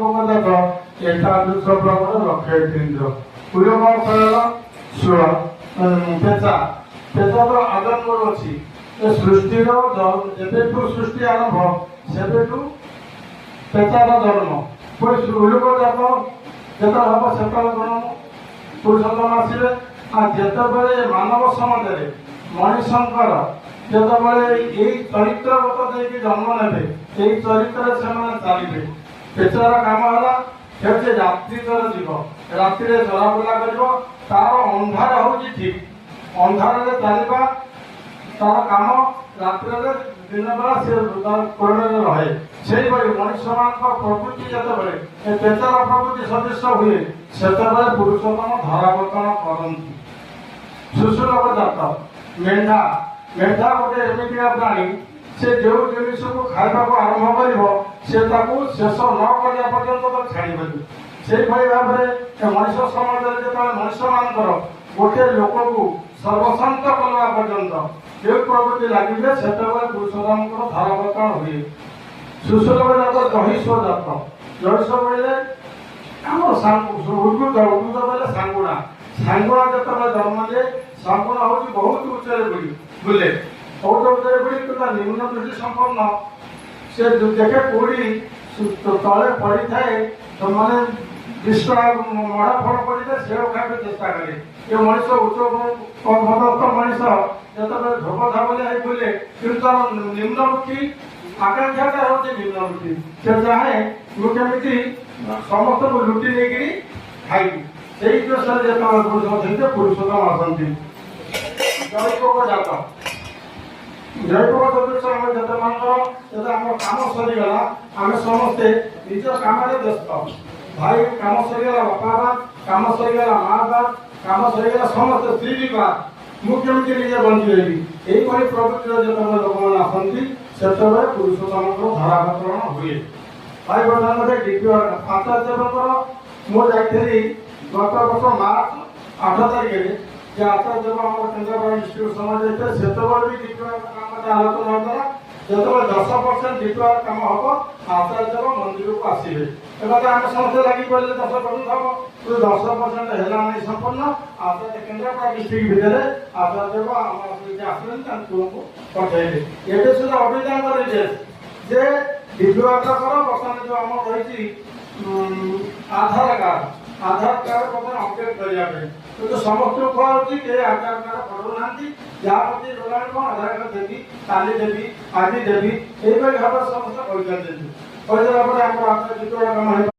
ପୋକ এটা দুশো প্রবণ লক্ষ্য কেন্দ্র উড়োম ফল শুভ পেঁচা পেঁচা তো আজন্মর অছি সৃষ্টির যেবেঠু সৃষ্টি আরম্ভ সেবেঠু পেঁচার জন্ম পুরী উলুক যাক যেতে হব সেতবে জন্ম পুরুষোত্তম আসবে আর যেতবে মানব সমাজে মଣିষঙ্কর যেতবে এই চরিত্রগত দিয়ে জন্ম নেবে এই চরিত্রে সেমানে চালিবে পেঁচার কাম হল হচ্ছে রাত্রির জীব রাত্রিরে চলাফেরা করব তার ଅନ୍ଧାର হচ্ছে ঠিক ଅନ୍ଧାରରେ ଚାଲିବା ତାର କାମ ରାତ୍ରିରେ ଦିନ ବେଳା ସେ କୋଳରେ ରହେ ସେଇଭଳି ମଣିଷମାନଙ୍କ ପ୍ରକୃତି ଯେତେବେଳେ ଏ ପେଚାର ପ୍ରକୃତି ସଦୃଶ ହୁଏ ସେତେବେଳେ ପୁରୁଷୋତ୍ତମ ଧରାବର୍ତ୍ତନ କରନ୍ତି। ସୁଶୁଲଭ ଜାତ ମେଣ୍ଢା ମେଣ୍ଢା ଗୋଟେ ଏମିତିକା ପ୍ରାଣୀ ସେ ଯେଉଁ ଜିନିଷକୁ ଖାଇବାକୁ ଆରମ୍ଭ କରିବ ସେ ତାକୁ ଶେଷ ନ କରିବା ପର୍ଯ୍ୟନ୍ତ ତାକୁ ଛାଡ଼ିବନି। ସେଇଭଳି ଭାବରେ ମଣିଷ ସମାଜରେ ଯେତେବେଳେ ମଣିଷମାନଙ୍କର ଗୋଟିଏ ଲୋକକୁ ସର୍ବଶାନ୍ତ କରିବା ପର୍ଯ୍ୟନ୍ତ ଯେଉଁ ପ୍ରକୃତି ଲାଗିବେ ସେତେବେଳେ ପୁରୁଷୋତ୍ତମଙ୍କର ଧରାବର୍ତ୍ତନ ହୁଏ। ସୁଶୁଲଭ ଜାତ ଜହିଷ ଜାତ ଜହିଷ ବୋଇଲେ ଆମର ଉଦ୍ଭୁତ ବୋଇଲେ ସାଙ୍ଗୁଣା ସାଙ୍ଗୁଣା ଯେତେବେଳେ ଜନ୍ମ ଦିଏ ସାଙ୍ଗୁଣା ହେଉଛି ବହୁତ ଉଚ୍ଚରେ ବୁଲେ ବହୁତ ଉଚ୍ଚରେ ବୁଲି କିନ୍ତୁ ନିମ୍ନ ଦୃଷ୍ଟି ସମ୍ପନ୍ନ ସେ ଦେଖେ କୋଉଠି ତଳେ ପଡ଼ିଥାଏ ମାନେ ବିଶ୍ୱ ମଡ଼ା ଫଳ ପଡ଼ିଥାଏ ସେଉ ଖାଇବାକୁ ଚେଷ୍ଟା କରେ ଏ ମଣିଷ ଉଚ୍ଚ ପଦସ୍ଥ ମଣିଷ ଯେତେବେଳେ ଧୋପ ଧାବଲେ ହେଇ ବୁଲେ କିନ୍ତୁ ତାର ନିମ୍ନମୁଖୀ ଆକାଂକ୍ଷାଟା ହେଉଛି ନିମ୍ନମୁଖୀ ସେ ଚାହେଁ ମୁଁ କେମିତି ସମସ୍ତଙ୍କୁ ଲୁଟି ନେଇକିରି ଖାଇବି ସେଇ ଦୃଶ୍ୟରେ ଯେତେବେଳେ ପୁରୁଷ ଅଛନ୍ତି ପୁରୁଷୋତ୍ତମ ଆସନ୍ତି। ଜୈବିକ ଜାତ ଜୈବିକ ସଦୃଶ ଆମେ ଯେତେମାନଙ୍କର ଯେତେ ଆମର କାମ ସରିଗଲା ଆମେ ସମସ୍ତେ ନିଜ କାମରେ ବ୍ୟସ୍ତ ଭାଇ କାମ ସରିଗଲା ବାପା ବା କାମ ସରିଗଲା ମା ବା କାମ ସରିଗଲା ସମସ୍ତେ ସ୍ତ୍ରୀ ବି ବା ମୁଁ କେମିତି ନିଜେ ବଞ୍ଚିବି ଏଇଭଳି ପ୍ରକୃତିର ଯେତେବେଳେ ଲୋକମାନେ ଆସନ୍ତି ସେତେବେଳେ ପୁରୁଷୋତ୍ତମଙ୍କର ଧରାବର୍ତ୍ତନ ହୁଏ। ଭାଇ ବର୍ତ୍ତମାନ ଦ୍ୱିତୀୟ ଆଚାର୍ଯ୍ୟଙ୍କର ମୁଁ ଯାଇଥିଲି ଗତ ବର୍ଷ ମାର୍ଚ୍ଚ 8 ତାରିଖରେ যে আচার্যদেব আমার কেন্দ্রাপড়া ইনস্টিটিউট সমাজ যেতে সেতবে বি দ্বিতীয় কামটা আলোচনা হয়েছিল যেতবে 10% দ্বিতীয় কাম হব আচার্যদেব মন্দিরକୁ আসবে এবার আমি সমস্ত লাগি পড়লে 10% হব কিন্তু 10% হেলা নাই সম্পূর্ণ আচার্য কেন্দ্রাপড়া ডিস্ট্রিক্ট ভিতরে আচার্যদেব আমার যে আসলেন তাଙ୍କୁ পঠাইলে ଏବେ ସୁଦ୍ଧା ଅଭିଯାନ କରିছে যে দ্বিতীয় কর ବର୍ତ୍ତମାନ ଯୋଉ ଆମର ରହିଛି ଆଧାର କାର୍ଡ ବର୍ତ୍ତମାନ ଅପଡେଟ୍ କରିବା ପାଇଁ କିନ୍ତୁ ସମସ୍ତଙ୍କୁ କୁହାଯାଉଛି କେହି ଆଧାର କାର୍ଡ ପଠାଉନାହାନ୍ତି ଯାହା ପ୍ରତି ଗଲାଣି କ'ଣ ଆଧାର କାର୍ଡ ଦେବି କାଲି ଦେବି ଆଜି ଦେବି ଏଇଭଳି ଭାବରେ ସମସ୍ତେ କହିଦେଲା ପରେ ଆମର ଆଚାର୍ଯ୍ୟ କାମ